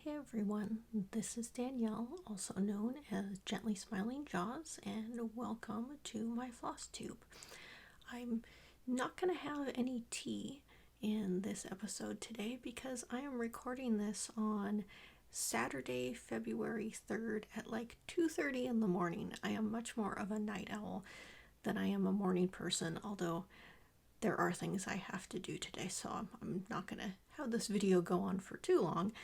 Hey everyone, this is Danielle, also known as Gently Smiling Jaws, and welcome to my Flosstube. I'm not going to have any tea in this episode today because I am recording this on Saturday, February 3rd at like 2:30 in the morning. I am much more of a night owl than I am a morning person, although there are things I have to do today, so I'm not going to have this video go on for too long.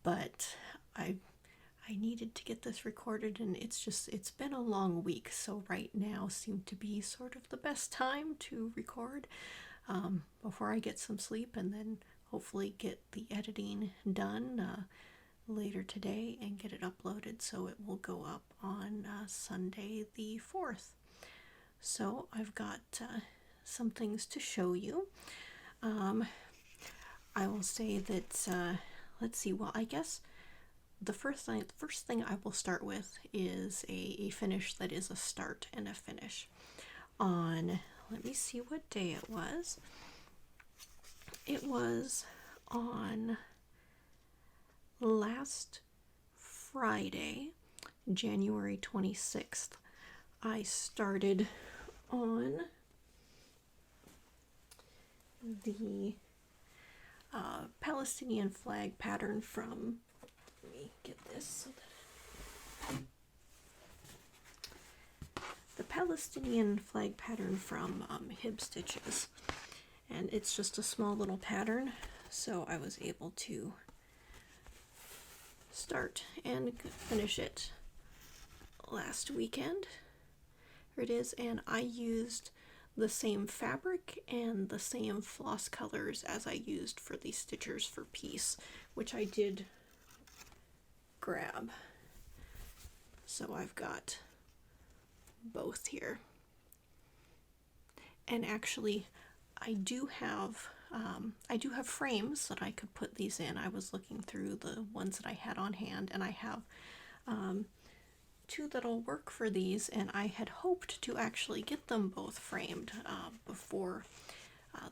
But I needed to get this recorded, and it's been a long week, so right now seemed to be sort of the best time to record before I get some sleep, and then hopefully get the editing done later today and get it uploaded so it will go up on Sunday the 4th. So I've got some things to show you. I will say that, let's see, well, I guess the first thing I will start with is a finish that is a start and a finish. On, let me see what day it was. It was on last Friday, January 26th. I started on the Palestinian Flag pattern from, let me get this so that the Palestinian Flag pattern from Hibstitches, and it's just a small little pattern, so I was able to start and finish it last weekend. Here it is, and I used the same fabric and the same floss colors as I used for the Stitchers for Peace, which I did grab. So I've got both here. And actually, I do have frames that I could put these in. I was looking through the ones that I had on hand, and I have two that'll work for these, and I had hoped to actually get them both framed before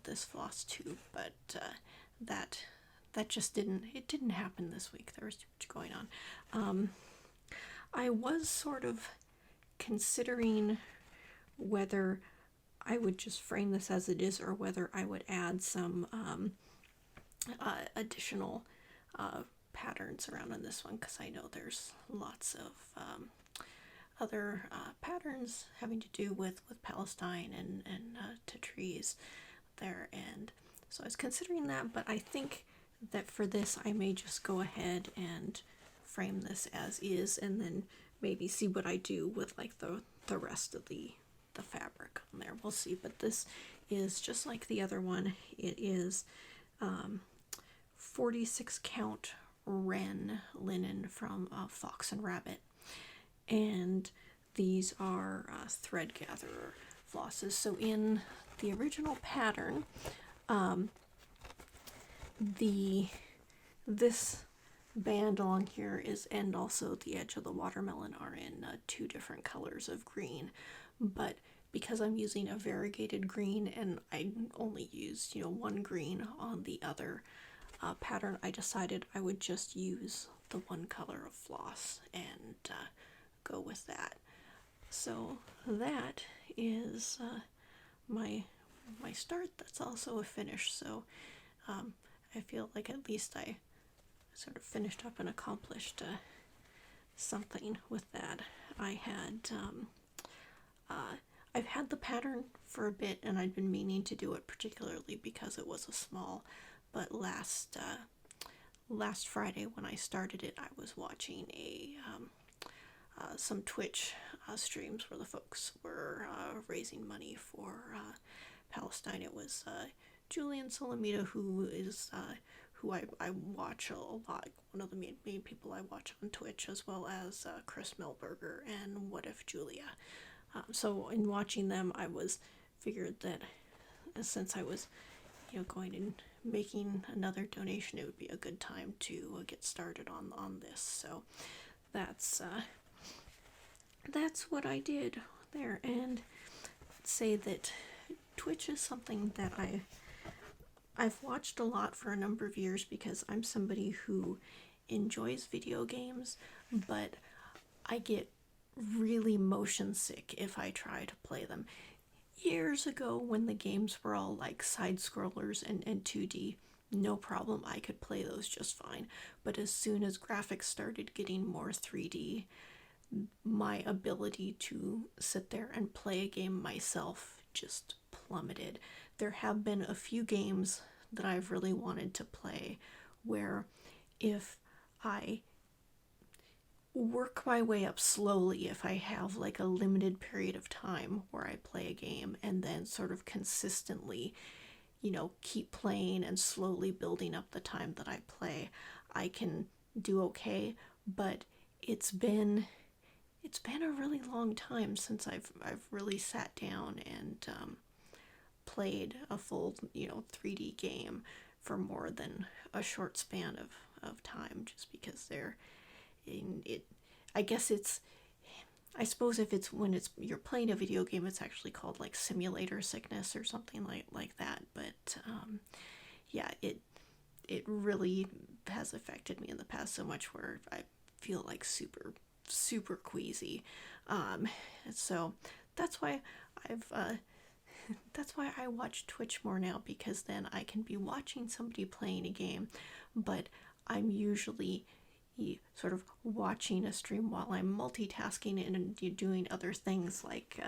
this Flosstube, but that just didn't happen this week. There was too much going on. I was sort of considering whether I would just frame this as it is or whether I would add some additional patterns around on this one, because I know there's lots of other patterns having to do with Palestine and to trees there, and so I was considering that, but I think that for this I may just go ahead and frame this as is, and then maybe see what I do with like the rest of the fabric on there. We'll see, but this is just like the other one. It is 46 count wren linen from Fox and Rabbit, and these are thread gatherer flosses. So in the original pattern, this band along here is, and also the edge of the watermelon are in two different colors of green, but because I'm using a variegated green and I only used one green on the other pattern, I decided I would just use the one color of floss and go with that. So that is my start. That's also a finish. So I feel like at least I sort of finished up and accomplished something with that. I've had the pattern for a bit, and I'd been meaning to do it particularly because it was a small, but last Friday when I started it, I was watching some Twitch streams where the folks were raising money for Palestine. It was Julian Solomita, who I watch a lot, one of the main people I watch on Twitch, as well as Chris Melberger and What If Julia. So in watching them, I figured that since I was going and making another donation, it would be a good time to get started on this. So that's what I did there. And say that Twitch is something that I've watched a lot for a number of years because I'm somebody who enjoys video games, but I get really motion sick if I try to play them. Years ago, when the games were all like side scrollers and 2D, no problem, I could play those just fine. But as soon as graphics started getting more 3D, my ability to sit there and play a game myself just plummeted. There have been a few games that I've really wanted to play where if I work my way up slowly, if I have like a limited period of time where I play a game and then sort of consistently, keep playing and slowly building up the time that I play, I can do okay. But it's been a really long time since I've really sat down and played a full 3D game for more than a short span of time, just because they're in it. I guess I suppose if it's when you're playing a video game, it's actually called like simulator sickness or something like that. But yeah, it really has affected me in the past so much where I feel like super queasy. So that's why I've that's why I watch Twitch more now, because then I can be watching somebody playing a game, but I'm usually sort of watching a stream while I'm multitasking and doing other things like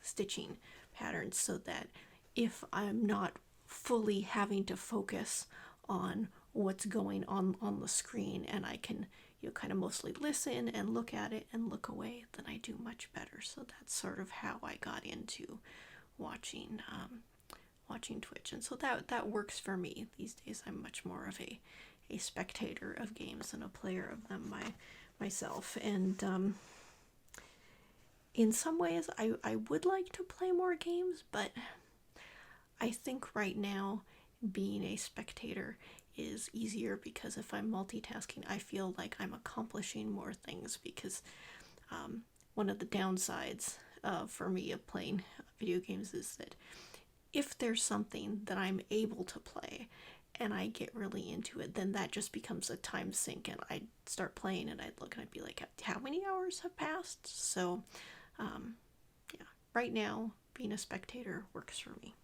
stitching patterns, so that if I'm not fully having to focus on what's going on the screen and I can kind of mostly listen and look at it and look away, then I do much better. So that's sort of how I got into watching Twitch, and so that works for me these days. I'm much more of a spectator of games than a player of them myself. And in some ways I would like to play more games, but I think right now being a spectator is easier, because if I'm multitasking, I feel like I'm accomplishing more things, because one of the downsides for me of playing video games is that if there's something that I'm able to play and I get really into it, then that just becomes a time sink, and I'd start playing and I'd look and I'd be like, how many hours have passed? So yeah, right now being a spectator works for me.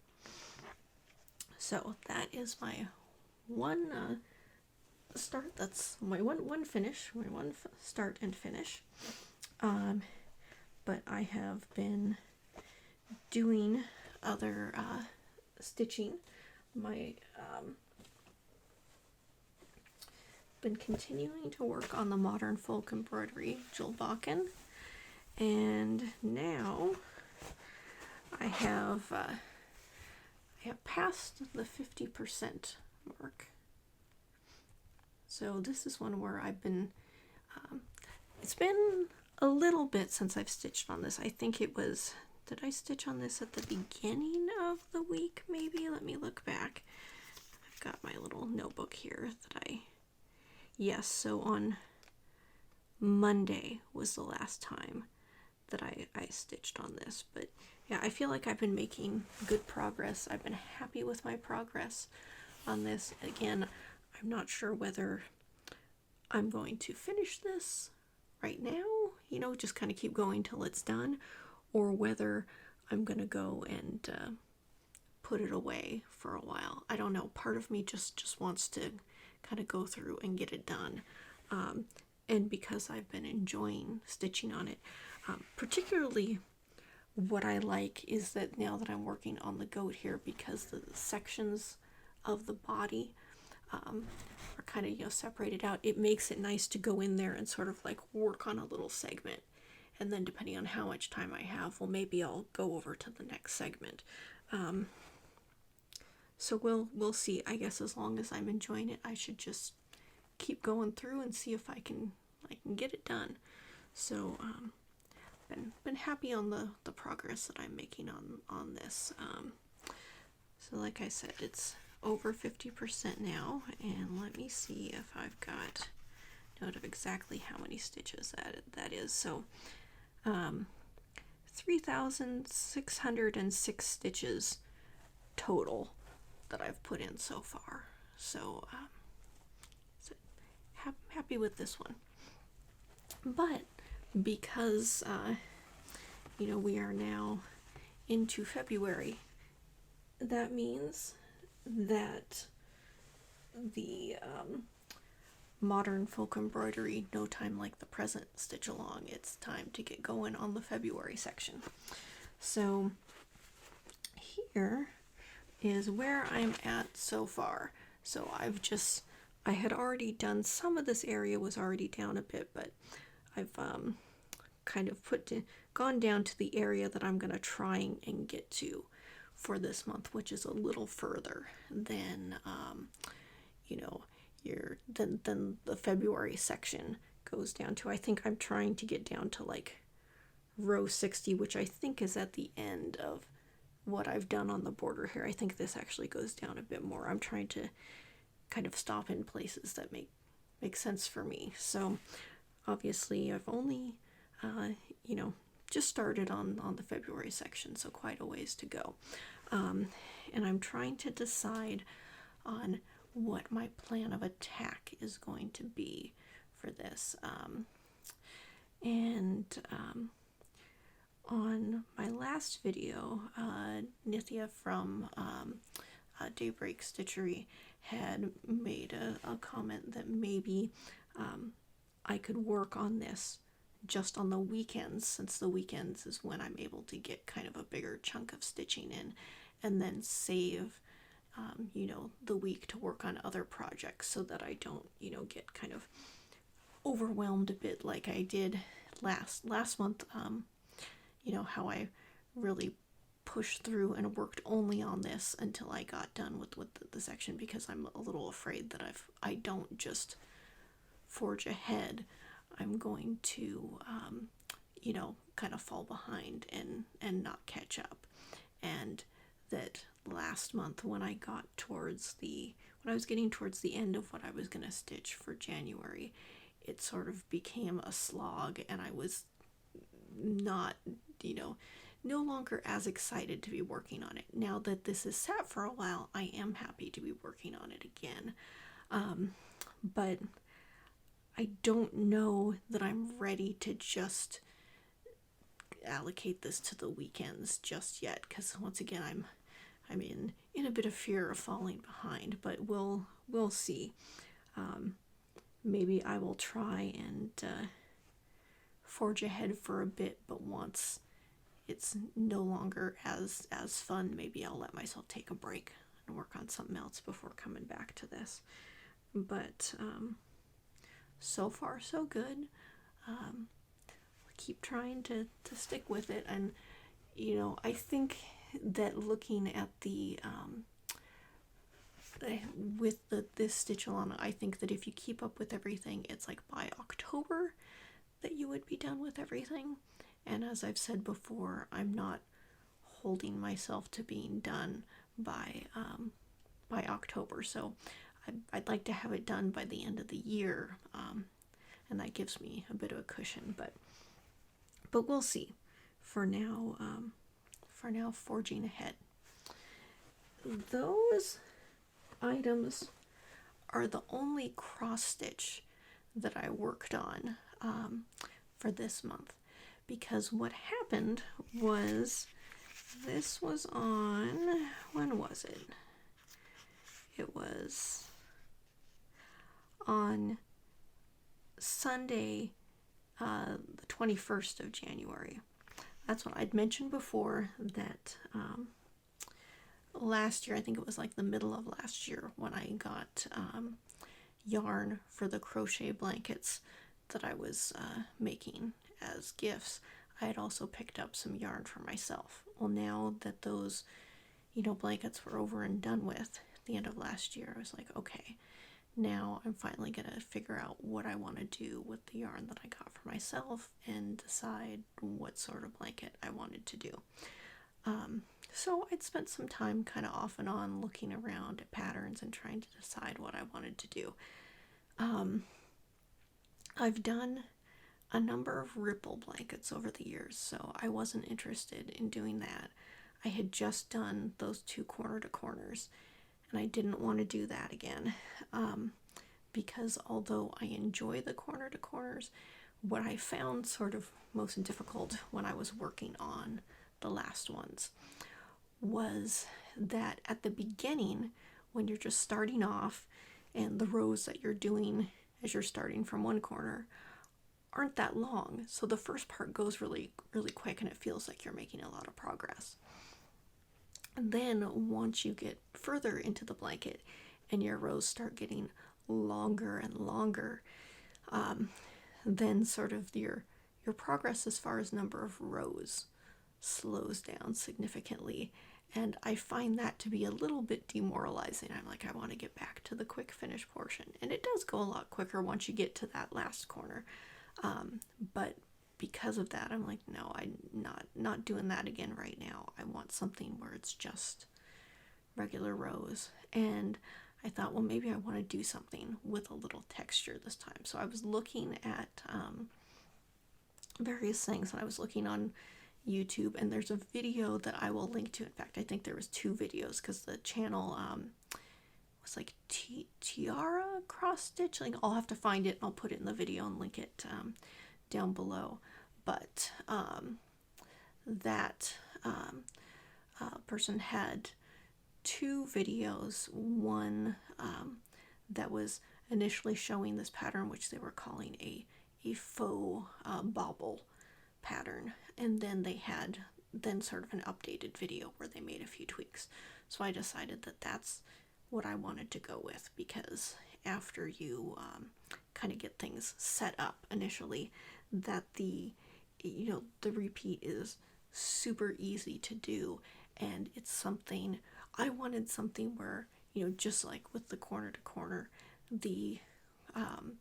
So that is my one start. That's my one finish, my one start and finish. But I have been doing other stitching. My been continuing to work on the modern folk embroidery Julbocken, and now I have passed the 50% mark. So this is one where I've been it's been a little bit since I've stitched on this. I think it was, did I stitch on this at the beginning of the week maybe? Let me look back. I've got my little notebook here yes, so on Monday was the last time that I stitched on this. But yeah, I feel like I've been making good progress. I've been happy with my progress on this. Again, I'm not sure whether I'm going to finish this right now, just kind of keep going till it's done, or whether I'm going to go and put it away for a while. I don't know. Part of me just wants to kind of go through and get it done. And because I've been enjoying stitching on it, particularly what I like is that now that I'm working on the goat here, because the sections of the body are kind of separated out, it makes it nice to go in there and sort of like work on a little segment, and then depending on how much time I have, well, maybe I'll go over to the next segment. So we'll see. I guess as long as I'm enjoying it, I should just keep going through and see if I can get it done. So been happy on the progress that I'm making on this. So like I said, it's over 50% now, and let me see if I've got note of exactly how many stitches that is. So 3,606 stitches total that I've put in so far. So, happy with this one. But because we are now into February, that means that the modern folk embroidery No Time Like the Present stitch along, it's time to get going on the February section. So here is where I'm at so far. So I had already done some of this area, was already down a bit, but I've kind of gone down to the area that I'm going to try and get to for this month, which is a little further than than the February section goes down to. I think I'm trying to get down to like row 60, which I think is at the end of what I've done on the border here. I think this actually goes down a bit more. I'm trying to kind of stop in places that make sense for me. So obviously I've only just started on the February section, so quite a ways to go. And I'm trying to decide on what my plan of attack is going to be for this. On my last video, Nithya from Daybreak Stitchery had made a comment that maybe I could work on this just on the weekends, since the weekends is when I'm able to get kind of a bigger chunk of stitching in, and then save the week to work on other projects, so that I don't get kind of overwhelmed a bit like I did last month. How I really pushed through and worked only on this until I got done with the section, because I'm a little afraid that I don't just forge ahead, I'm going to kind of fall behind and not catch up. And that last month, when I was getting towards the end of what I was going to stitch for January, it sort of became a slog, and I was not no longer as excited to be working on it. Now that this is sat for a while, I am happy to be working on it again. But I don't know that I'm ready to just allocate this to the weekends just yet, because once again I'm in a bit of fear of falling behind, but we'll see. Maybe I will try and forge ahead for a bit, but once it's no longer as fun, maybe I'll let myself take a break and work on something else before coming back to this. But so far so good. Keep trying to stick with it, and I think that looking at the with this stitch along, I think that if you keep up with everything, it's like by October that you would be done with everything. And as I've said before, I'm not holding myself to being done by October, so I'd like to have it done by the end of the year, and that gives me a bit of a cushion, but we'll see. For now, forging ahead. Those items are the only cross stitch that I worked on for this month, because what happened was, this was on, when was it? It was on Sunday, the 21st of January. That's what I'd mentioned before, that last year, I think it was like the middle of last year, when I got yarn for the crochet blankets that I was making as gifts, I had also picked up some yarn for myself. Well, now that those blankets were over and done with at the end of last year, I was like, okay, now I'm finally gonna figure out what I want to do with the yarn that I got for myself and decide what sort of blanket I wanted to do. So I'd spent some time kind of off and on looking around at patterns and trying to decide what I wanted to do. I've done a number of ripple blankets over the years, so I wasn't interested in doing that. I had just done those 2 corner to corners, and I didn't want to do that again, because although I enjoy the corner to corners, what I found sort of most difficult when I was working on the last ones was that at the beginning, when you're just starting off, and the rows that you're doing as you're starting from one corner aren't that long, so the first part goes really quick and it feels like you're making a lot of progress. And then once you get further into the blanket and your rows start getting longer and longer, then sort of your progress as far as number of rows slows down significantly, and I find that to be a little bit demoralizing. I'm like, I want to get back to the quick finish portion, and it does go a lot quicker once you get to that last corner, but because of that, I'm like, no, I'm not doing that again right now. I want something where it's just regular rows. And I thought, well, maybe I want to do something with a little texture this time. So I was looking at various things, and I was looking on YouTube, and there's a video that I will link to. In fact, I think there was 2 videos, because the channel was like Tiara cross stitch. Like, I'll have to find it and I'll put it in the video and link it down below. But that person had 2 videos. One that was initially showing this pattern, which they were calling a faux bobble pattern, and then they had sort of an updated video where they made a few tweaks. So I decided that that's what I wanted to go with, because after you kind of get things set up initially, that the repeat is super easy to do, and it's something I wanted, something where, just like with the corner to corner, the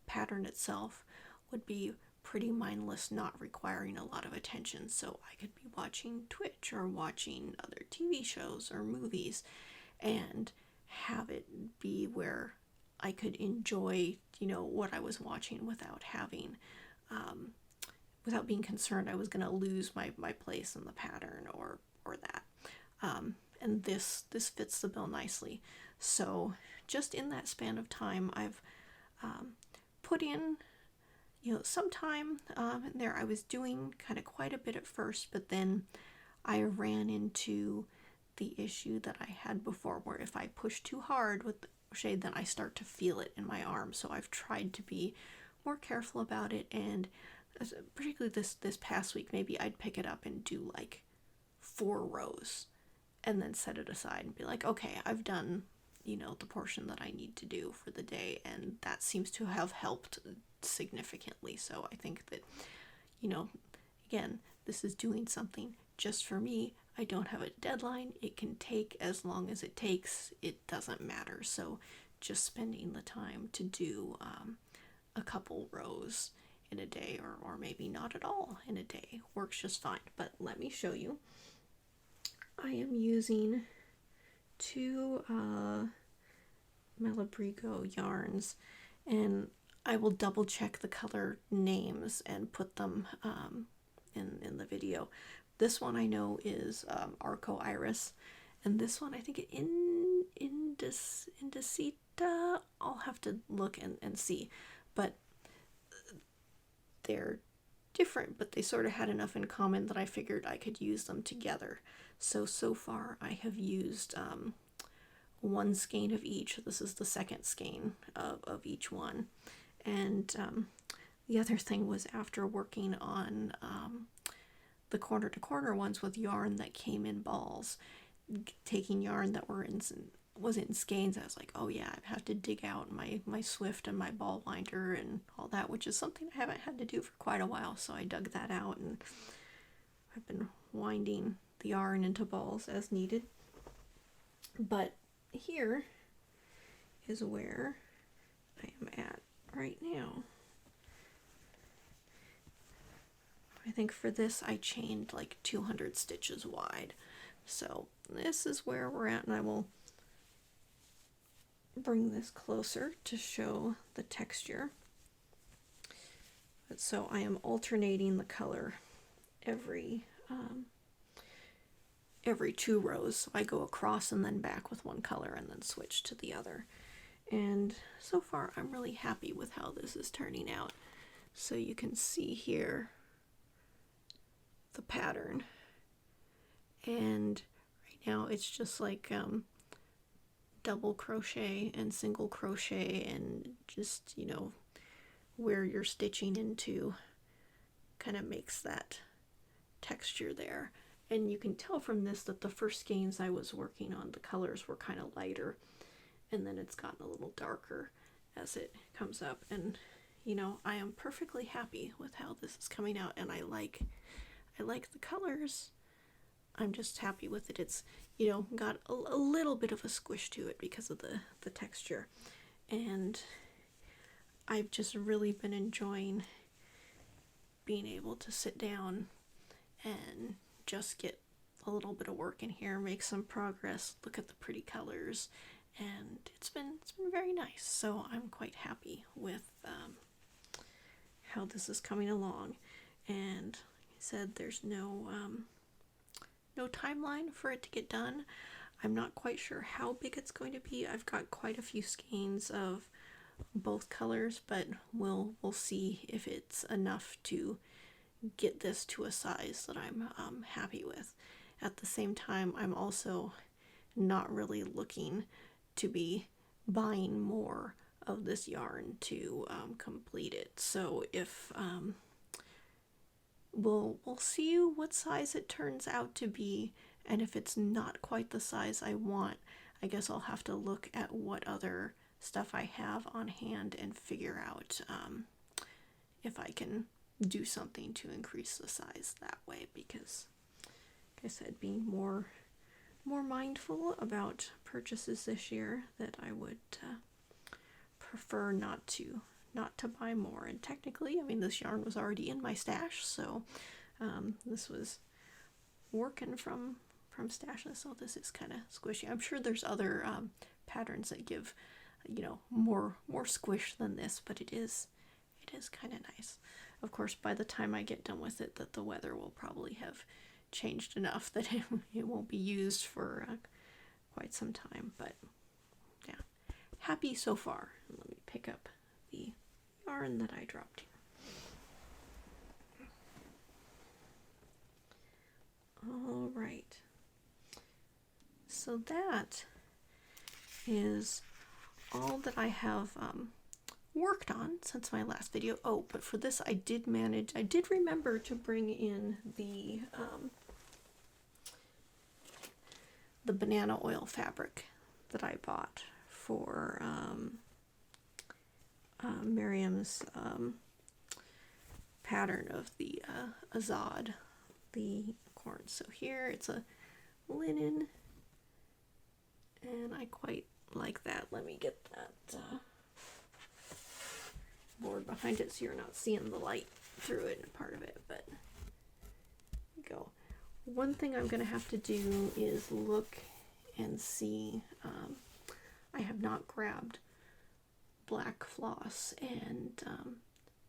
pattern itself would be pretty mindless, not requiring a lot of attention. So I could be watching Twitch or watching other TV shows or movies and have it be where I could enjoy, what I was watching without having, without being concerned I was going to lose my place in the pattern or that. And this fits the bill nicely. So just in that span of time, I've put in, some time in there. I was doing kind of quite a bit at first, but then I ran into the issue that I had before, where if I push too hard with the crochet, then I start to feel it in my arm. So I've tried to be more careful about it, and particularly this past week, maybe I'd pick it up and do like 4 rows and then set it aside and be like, okay, I've done, the portion that I need to do for the day, and that seems to have helped significantly. So I think that, again, this is doing something just for me. I don't have a deadline. It can take as long as it takes. It doesn't matter. So just spending the time to do a couple rows in a day, or maybe not at all in a day, works just fine. But let me show you. I am using 2 Malabrigo yarns, and I will double check the color names and put them in the video. This one I know is Arco Iris, and this one I think Indicita. I'll have to look and see, but they're different, but they sort of had enough in common that I figured I could use them together. So far I have used 1 skein of each. This is the second skein of each one. And the other thing was, after working on the corner to corner ones with yarn that came in balls, taking yarn that was in skeins, I was like, oh yeah, I have to dig out my Swift and my ball winder and all that, which is something I haven't had to do for quite a while. So I dug that out, and I've been winding the yarn into balls as needed. But here is where I am at right now. I think for this I chained like 200 stitches wide. So this is where we're at, and I will bring this closer to show the texture. So I am alternating the color every every 2 rows. So I go across and then back with one color and then switch to the other. And so far I'm really happy with how this is turning out. So you can see here the pattern, and right now it's just like double crochet and single crochet, and just, you know, where you're stitching into kind of makes that texture there. And you can tell from this that the first skeins I was working on, the colors were kind of lighter, and then it's gotten a little darker as it comes up. And you know, I am perfectly happy with how this is coming out, and I like the colors. I'm just happy with it. It's, you know, got a little bit of a squish to it because of the texture, and I've just really been enjoying being able to sit down and just get a little bit of work in here, make some progress, look at the pretty colors, and it's been very nice. So I'm quite happy with how this is coming along. And like I said, there's no timeline for it to get done. I'm not quite sure how big it's going to be. I've got quite a few skeins of both colors, but we'll see if it's enough to get this to a size that I'm happy with. At the same time, I'm also not really looking to be buying more of this yarn to complete it. So if we'll see what size it turns out to be, and if it's not quite the size I want, I guess I'll have to look at what other stuff I have on hand and figure out if I can do something to increase the size that way, because like I said, being more mindful about purchases this year, that I would prefer not to buy more. And technically, I mean, this yarn was already in my stash, so this was working from stashes, so this is kind of squishy. I'm sure there's other patterns that give, you know, more squish than this, but it is kind of nice. Of course, by the time I get done with it, that the weather will probably have changed enough that it won't be used for quite some time. But yeah, happy so far. Let me pick up the yarn that I dropped here. All right, so that is all that I have worked on since my last video. Oh, but for this I did remember to bring in the banana oil fabric that I bought for Miriam's pattern of the Azad, the corn. So here it's a linen, and I quite like that. Let me get that board behind it so you're not seeing the light through it and part of it, but there we go. One thing I'm going to have to do is look and see. I have not grabbed black floss and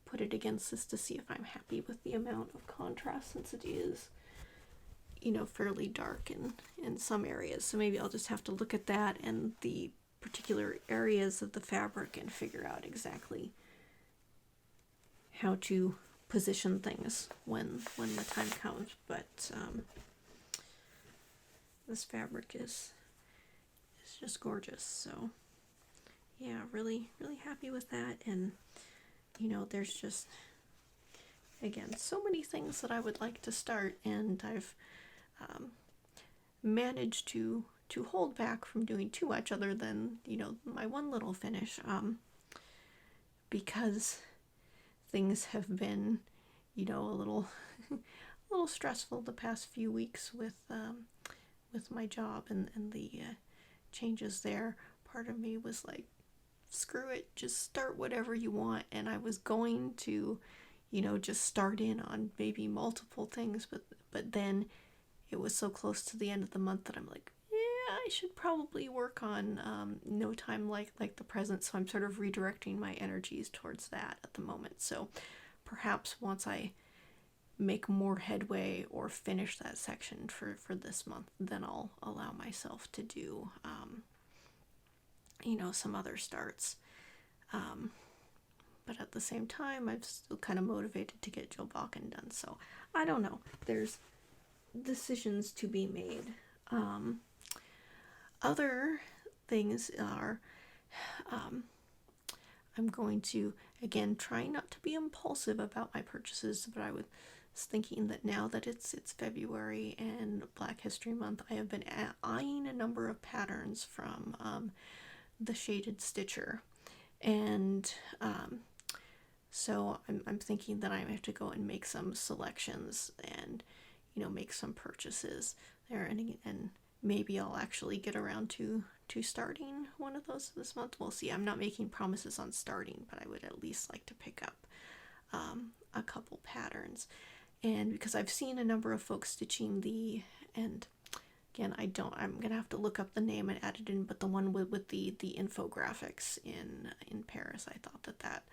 put it against this to see if I'm happy with the amount of contrast, since it is, you know, fairly dark in some areas. So maybe I'll just have to look at that and the particular areas of the fabric and figure out exactly how to position things when the time comes. But this fabric is just gorgeous. So yeah, really happy with that. And you know, there's just, again, so many things that I would like to start, and I've managed to hold back from doing too much, other than, you know, my one little finish, because things have been, you know, a little stressful the past few weeks with my job and the changes there. Part of me was like, screw it, just start whatever you want. And I was going to, you know, just start in on maybe multiple things, but then it was so close to the end of the month that I'm like, yeah, I should probably work on No Time Like the Present. So I'm sort of redirecting my energies towards that at the moment. So perhaps once I make more headway or finish that section for this month, then I'll allow myself to do, some other starts. But at the same time, I'm still kind of motivated to get Julbocken done. So I don't know. There's decisions to be made. Other things are, I'm going to, again, try not to be impulsive about my purchases, but I was thinking that now that it's February and Black History Month, I have been eyeing a number of patterns from the Shaded Stitcher. And so I'm thinking that I have to go and make some selections and, make some purchases there. And maybe I'll actually get around to starting one of those this month. We'll see. I'm not making promises on starting, but I would at least like to pick up a couple patterns. And because I've seen a number of folks stitching and again, I'm going to have to look up the name and add it in, but the one with the infographics in Paris, I thought that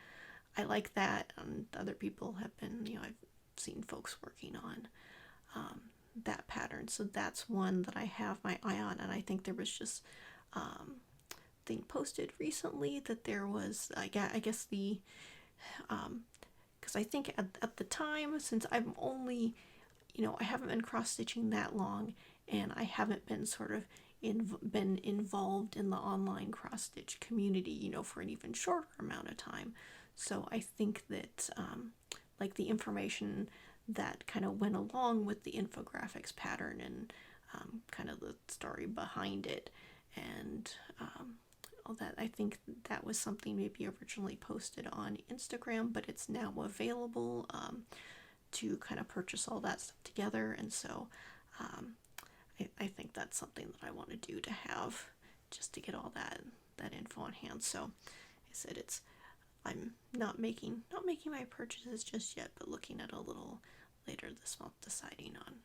I like that, and other people have been, I've seen folks working on that pattern. So that's one that I have my eye on, and I think there was just thing posted recently that there was, I guess the, because I think at the time, since I'm only, I haven't been cross-stitching that long, and I haven't been sort of been involved in the online cross-stitch community, for an even shorter amount of time. So I think that, like, the information that kind of went along with the infographics pattern and kind of the story behind it and all that, I think that was something maybe originally posted on Instagram, but it's now available to kind of purchase all that stuff together. And so I think that's something that I want to do, to have, just to get all that info on hand. So I said I'm not making my purchases just yet, but looking at a little later this month, deciding on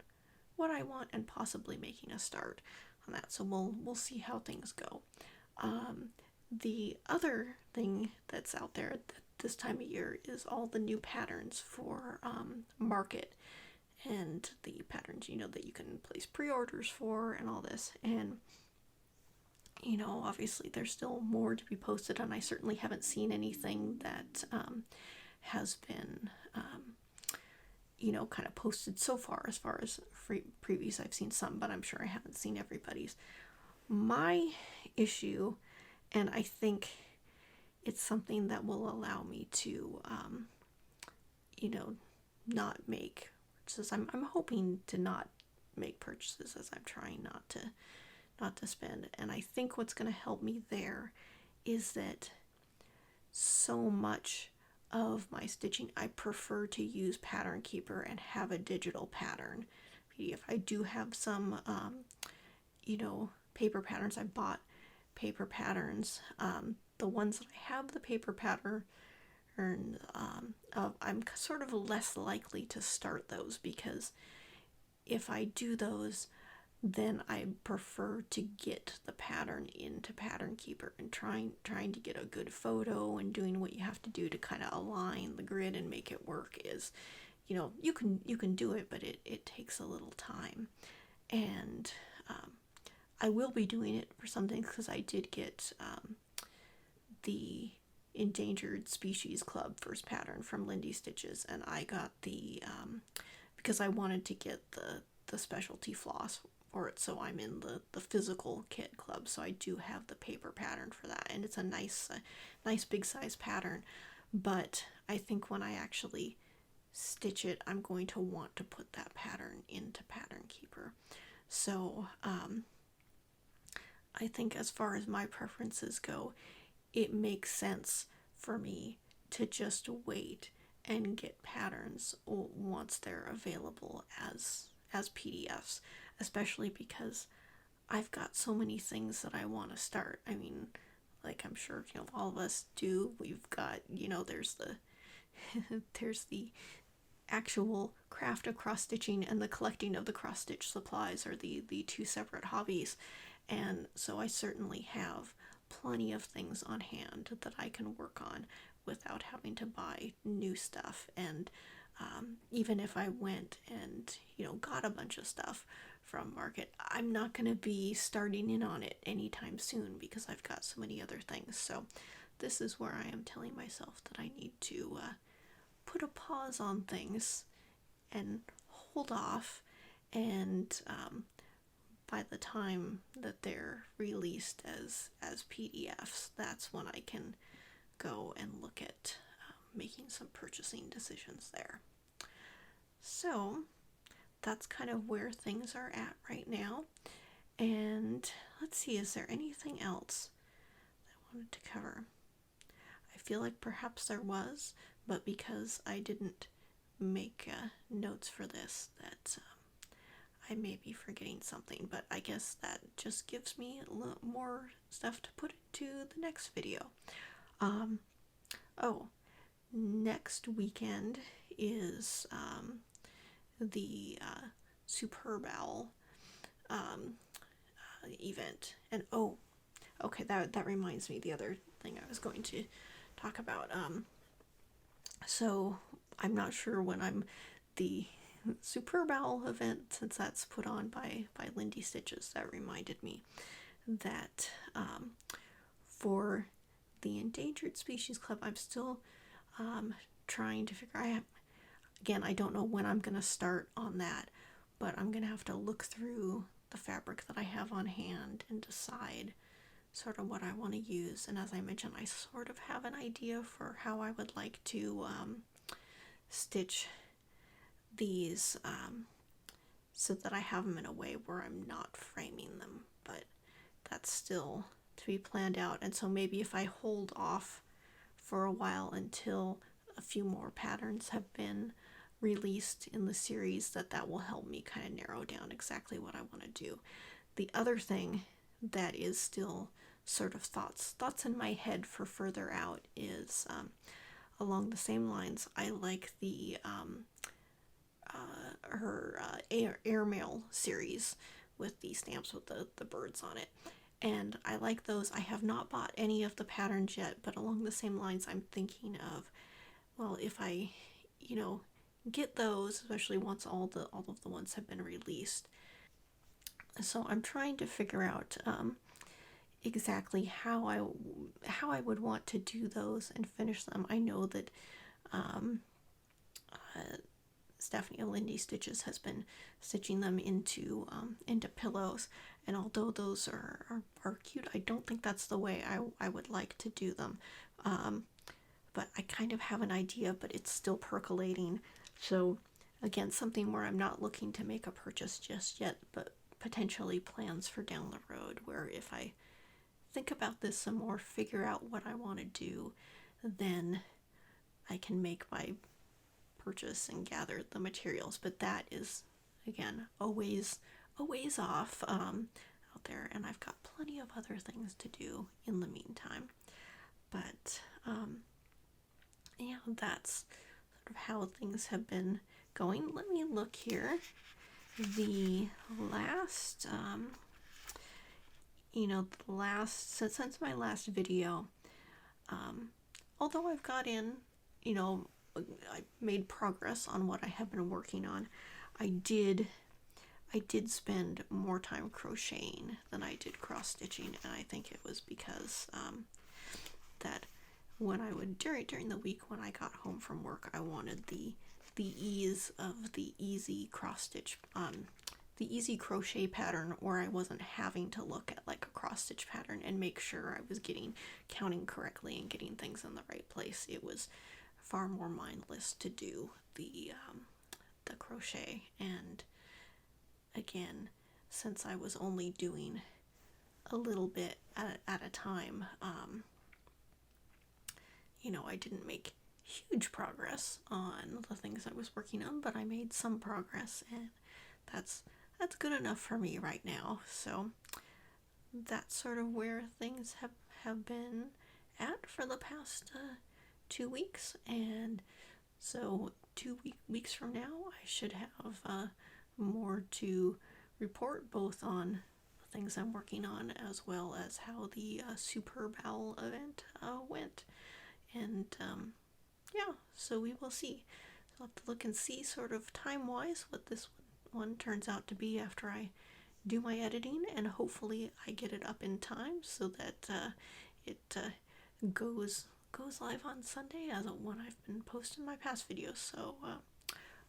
what I want and possibly making a start on that. So we'll see how things go. The other thing that's out there at this time of year is all the new patterns for Market, and the patterns that you can place pre-orders for and all this. And obviously there's still more to be posted, and I certainly haven't seen anything that has been kind of posted so far. As far as previews, I've seen some, but I'm sure I haven't seen everybody's. My issue, and I think it's something that will allow me to not make purchases. I'm hoping to not make purchases, as I'm trying not to spend. And I think what's going to help me there is that so much of my stitching, I prefer to use Pattern Keeper and have a digital pattern PDF. I do have some paper patterns. I bought paper patterns. The ones that I have the paper pattern of, I'm sort of less likely to start those, because if I do those, then I prefer to get the pattern into Pattern Keeper and trying to get a good photo and doing what you have to do to kind of align the grid and make it work is, you can do it, but it takes a little time. And I will be doing it for something, because I did get the Endangered Species Club first pattern from Lindy Stitches, and I got the because I wanted to get the specialty floss for it, so I'm in the physical kit club, so I do have the paper pattern for that, and it's a nice big size pattern. But I think when I actually stitch it, I'm going to want to put that pattern into Pattern Keeper. So I think as far as my preferences go, it makes sense for me to just wait and get patterns once they're available as PDFs, especially because I've got so many things that I want to start. I mean, like, I'm sure all of us do. We've got there's the there's the actual craft of cross stitching, and the collecting of the cross stitch supplies are the two separate hobbies. And so I certainly have plenty of things on hand that I can work on without having to buy new stuff. And even if I went and, got a bunch of stuff from Market, I'm not going to be starting in on it anytime soon because I've got so many other things. So this is where I am telling myself that I need to put a pause on things and hold off, and by the time that they're released as PDFs, that's when I can go and look at making some purchasing decisions there. So that's kind of where things are at right now. And let's see, is there anything else that I wanted to cover? I feel like perhaps there was, but because I didn't make notes for this, that I may be forgetting something, but I guess that just gives me a little more stuff to put into the next video. Next weekend is the Superb Owl event. And okay, that reminds me, the other thing I was going to talk about. So I'm not sure when the Superb Owl event, since that's put on by Lindy Stitches, that reminded me that for the Endangered Species Club, I'm still trying to figure out. Again, I don't know when I'm going to start on that, but I'm going to have to look through the fabric that I have on hand and decide sort of what I want to use. And as I mentioned, I sort of have an idea for how I would like to stitch these so that I have them in a way where I'm not framing them, but that's still to be planned out. And so maybe if I hold off for a while until a few more patterns have been released in the series, that will help me kind of narrow down exactly what I want to do. The other thing that is still sort of thoughts in my head for further out is along the same lines. I like the her airmail series with the stamps with the birds on it, and I like those. I have not bought any of the patterns yet, but along the same lines, I'm thinking of, well, if I get those, especially once all of the ones have been released. So I'm trying to figure out exactly how I would want to do those and finish them. I know that Stephanie Lindy Stitches has been stitching them into pillows, and although those are cute, I don't think that's the way I would like to do them. But I kind of have an idea, but it's still percolating. So again, something where I'm not looking to make a purchase just yet, but potentially plans for down the road, where if I think about this some more, figure out what I want to do, then I can make my purchase and gather the materials. But that is, again, a ways off out there, and I've got plenty of other things to do in the meantime. But yeah, that's sort of how things have been going. Let me look here. The last since my last video, although I've got in, I made progress on what I have been working on, I did spend more time crocheting than I did cross stitching, and I think it was because that when I would during the week when I got home from work, I wanted the ease of the easy cross stitch, the easy crochet pattern, where I wasn't having to look at like a cross stitch pattern and make sure I was counting correctly and getting things in the right place. It was far more mindless to do the crochet. And again, since I was only doing a little bit at a time, I didn't make huge progress on the things I was working on, but I made some progress, and that's good enough for me right now. So that's sort of where things have been at for the past 2 weeks. And so 2 weeks from now, I should have more to report, both on the things I'm working on as well as how the Superb Owl event went. And yeah, so we will see. I'll have to look and see sort of time-wise what this one turns out to be after I do my editing, and hopefully I get it up in time so that it goes live on Sunday as one I've been posting my past videos. So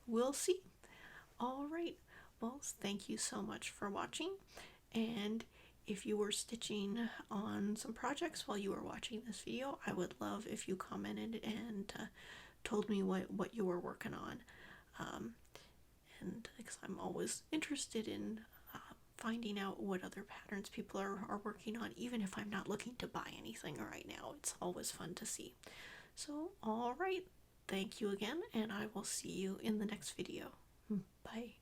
we'll see. All right. Well, thank you so much for watching, and if you were stitching on some projects while you were watching this video, I would love if you commented and told me what you were working on. And because I'm always interested in finding out what other patterns people are working on, even if I'm not looking to buy anything right now. It's always fun to see. So, alright, thank you again, and I will see you in the next video. Bye.